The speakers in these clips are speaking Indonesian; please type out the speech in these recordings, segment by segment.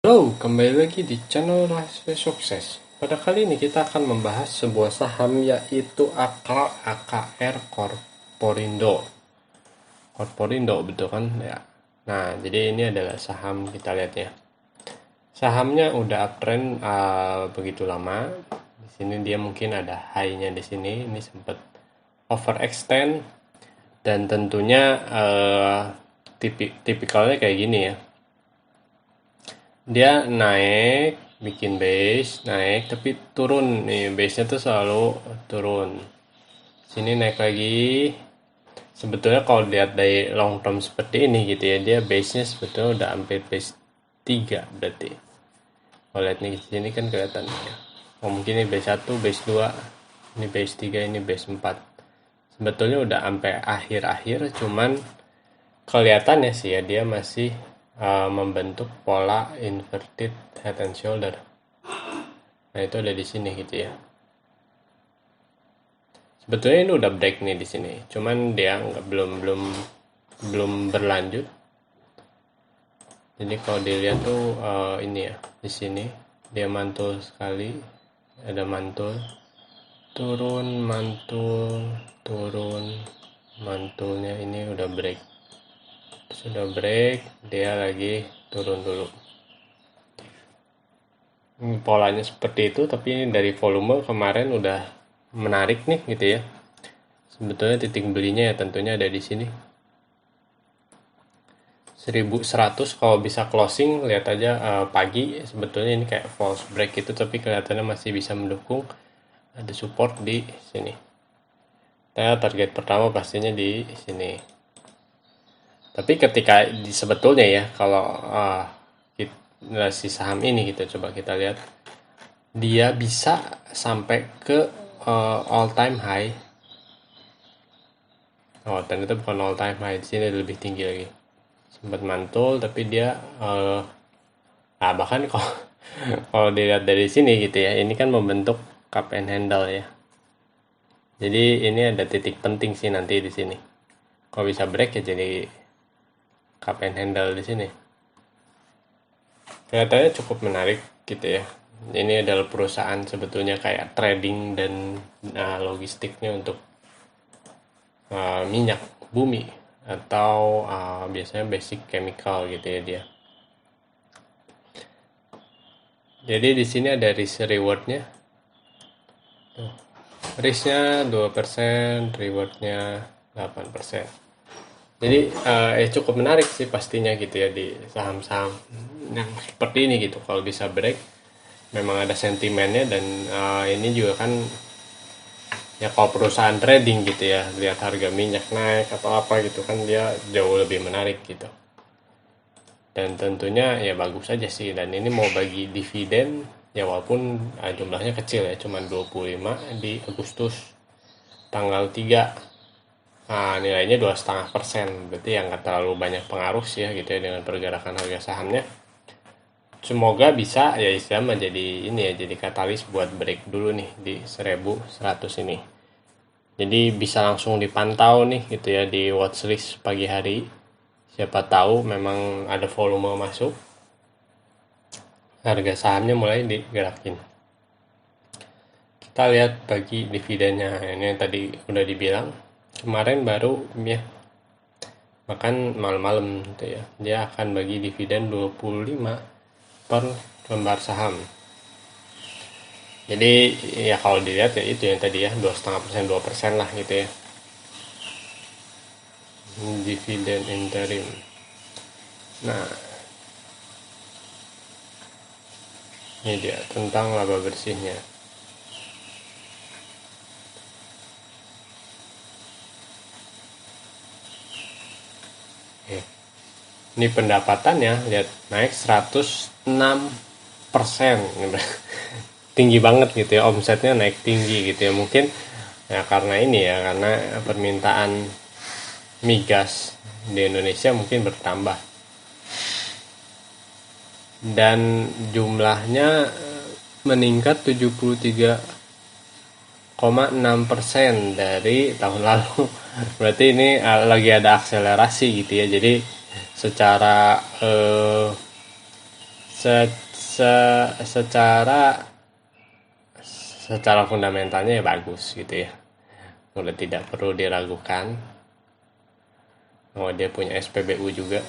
Halo, kembali lagi di channel Rahasia Sukses. Pada kali ini kita akan membahas sebuah saham yaitu AKR Korporindo. Korporindo betul kan ya. Nah, jadi ini adalah saham, kita lihat ya. Sahamnya udah uptrend begitu lama. Di sini dia mungkin ada high-nya di sini. Ini sempat overextend dan tentunya tipikalnya kayak gini ya. Dia naik, bikin base, naik, tapi turun nih, base-nya tuh selalu turun. Sini naik lagi. Sebetulnya kalau lihat dari long term seperti ini gitu ya, dia base-nya sebetulnya udah hampir base 3 berarti. Kalau lihat nih, sini kan kelihatan ya. Oh, mungkin ini base 1, base 2, ini base 3, ini base 4. Sebetulnya udah sampai akhir-akhir, cuman kelihatannya sih ya, dia masih membentuk pola inverted head and shoulder. Nah, itu ada di sini gitu ya. Sebetulnya ini udah break nih di sini, cuman dia belum berlanjut. Jadi kalau dilihat tuh ini ya, di sini dia mantul sekali, ada mantul, turun, mantul, turun, mantulnya ini udah break. Sudah break, dia lagi turun dulu. Polanya seperti itu, tapi ini dari volume kemarin udah menarik nih gitu ya. Sebetulnya titik belinya ya tentunya ada di sini. 1100 kalau bisa closing, lihat aja pagi sebetulnya ini kayak false break itu, tapi kelihatannya masih bisa mendukung. Ada support di sini. Target pertama pastinya di sini. Tapi ketika sebetulnya ya, kalau si saham ini kita coba kita lihat, dia bisa sampai ke all time high. Oh, ternyata bukan all time high, di sini lebih tinggi lagi. Sempat mantul, tapi dia bahkan kalau dilihat dari sini gitu ya, ini kan membentuk cup and handle ya. Jadi ini ada titik penting sih nanti di sini. Kalau bisa break ya jadi cup and handle di sini. Kelihatannya cukup menarik gitu ya. Ini adalah perusahaan sebetulnya kayak trading dan logistiknya untuk minyak bumi atau biasanya basic chemical gitu ya dia. Jadi di sini ada risk rewardnya. Risknya 2%, rewardnya 8%. Jadi cukup menarik sih pastinya gitu ya di saham-saham yang seperti ini gitu. Kalau bisa break, memang ada sentimennya, dan ini juga kan ya kalau perusahaan trading gitu ya, lihat harga minyak naik atau apa gitu kan, dia jauh lebih menarik gitu. Dan tentunya ya bagus aja sih. Dan ini mau bagi dividen ya, walaupun jumlahnya kecil ya, cuma 25 di Agustus tanggal 3. Nilainya 2,5%, berarti yang nggak terlalu banyak pengaruh sih ya gitu ya dengan pergerakan harga sahamnya. Semoga bisa ya istilahnya jadi ini ya, jadi katalis buat break dulu nih di 1100 ini. Jadi bisa langsung dipantau nih gitu ya di watchlist pagi hari. Siapa tahu memang ada volume masuk, harga sahamnya mulai digerakin. Kita lihat bagi dividennya, ini yang tadi udah dibilang. Kemarin baru ya makan malam-malam gitu ya, dia akan bagi dividen 25 per lembar saham. Jadi ya kalau dilihat ya itu yang tadi ya, 2,5%, 2% lah gitu ya, dividen interim. Nah, ini dia tentang laba bersihnya. Ini pendapatannya, lihat naik 106%. Tinggi banget gitu ya, omsetnya naik tinggi gitu ya. Mungkin ya karena ini ya, karena permintaan migas di Indonesia mungkin bertambah. Dan jumlahnya meningkat 73,6% dari tahun lalu. Berarti ini lagi ada akselerasi gitu ya. Jadi secara secara fundamentalnya ya bagus gitu ya, udah tidak perlu diragukan. Oh, dia punya SPBU juga.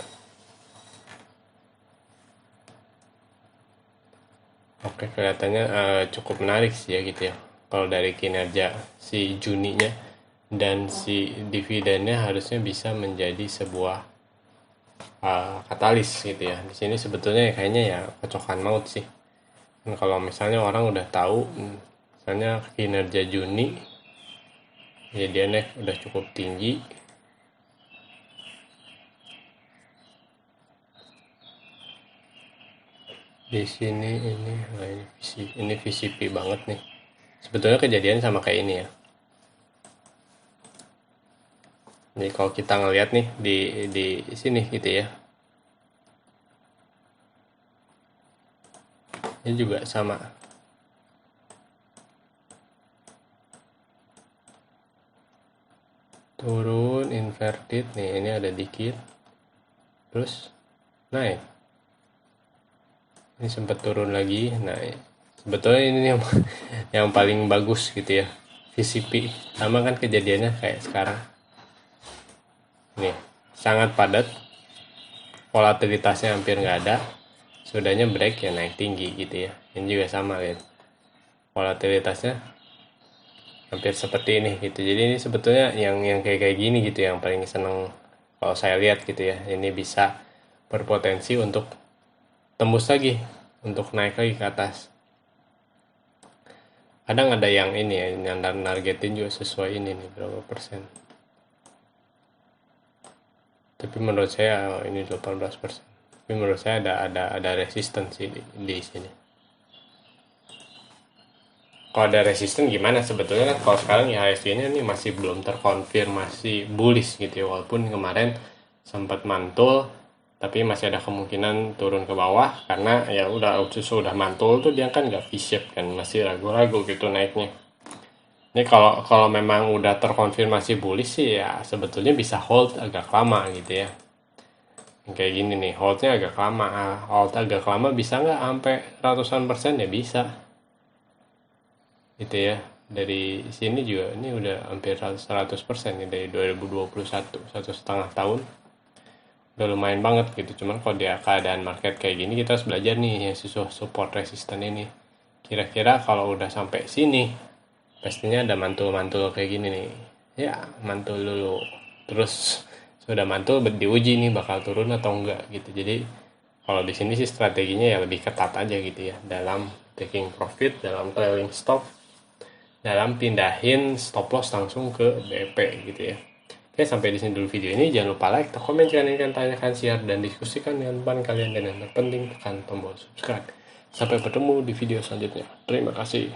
Oke, kelihatannya cukup menarik sih ya gitu ya. Kalau dari kinerja si Juninya dan si dividennya harusnya bisa menjadi sebuah katalis gitu ya. Di sini sebetulnya kayaknya ya kocokan maut sih. Dan kalau misalnya orang udah tahu, misalnya kinerja Juni, ya dia naik udah cukup tinggi. Di sini ini VCP banget nih. Sebetulnya kejadian sama kayak ini ya. Jadi kalau kita ngelihat nih di sini gitu ya, ini juga sama. Turun inverted nih, ini ada dikit, terus naik. Ini sempat turun lagi, naik. Sebetulnya ini yang paling bagus gitu ya, VCP. Sama kan kejadiannya kayak sekarang. Nih, sangat padat, volatilitasnya hampir nggak ada, sudahnya break ya naik tinggi gitu ya. Ini juga sama lihat, volatilitasnya hampir seperti ini gitu. Jadi ini sebetulnya yang kayak gini gitu yang paling seneng kalau saya lihat gitu ya. Ini bisa berpotensi untuk tembus lagi, untuk naik lagi ke atas. Kadang ada yang ini ya, yang nargetin juga sesuai ini nih, berapa persen. Tapi menurut saya ini 18%. Tapi menurut saya ada resistance di sini. Kalau ada resisten gimana sebetulnya kan, kalau sekarang IHSG ini masih belum terkonfirmasi bullish gitu ya, walaupun kemarin sempat mantul, tapi masih ada kemungkinan turun ke bawah karena ya udah mantul tuh dia kan nggak V-shape kan, masih ragu-ragu gitu naiknya. Ini kalau memang udah terkonfirmasi bullish sih ya sebetulnya bisa hold agak lama gitu ya. Kayak gini nih, holdnya agak lama. Hold agak lama bisa nggak sampai ratusan persen ya bisa. Gitu ya. Dari sini juga ini udah hampir 100% nih dari 2021, 1,5 tahun. Udah lumayan banget gitu. Cuman kalau dia keadaan market kayak gini kita harus belajar nih ya support resisten ini. Kira-kira kalau udah sampai sini pastinya ada mantul-mantul kayak gini nih ya, mantul dulu, terus sudah mantul diuji nih bakal turun atau enggak gitu. Jadi kalau di sini sih strateginya ya lebih ketat aja gitu ya, dalam taking profit, dalam trailing stop, dalam pindahin stop loss langsung ke BP gitu ya. Oke, sampai di sini dulu video ini. Jangan lupa like, komen, tanyakan, share, dan diskusikan dengan teman kalian, dan yang terpenting tekan tombol subscribe. Sampai bertemu di video selanjutnya. Terima kasih.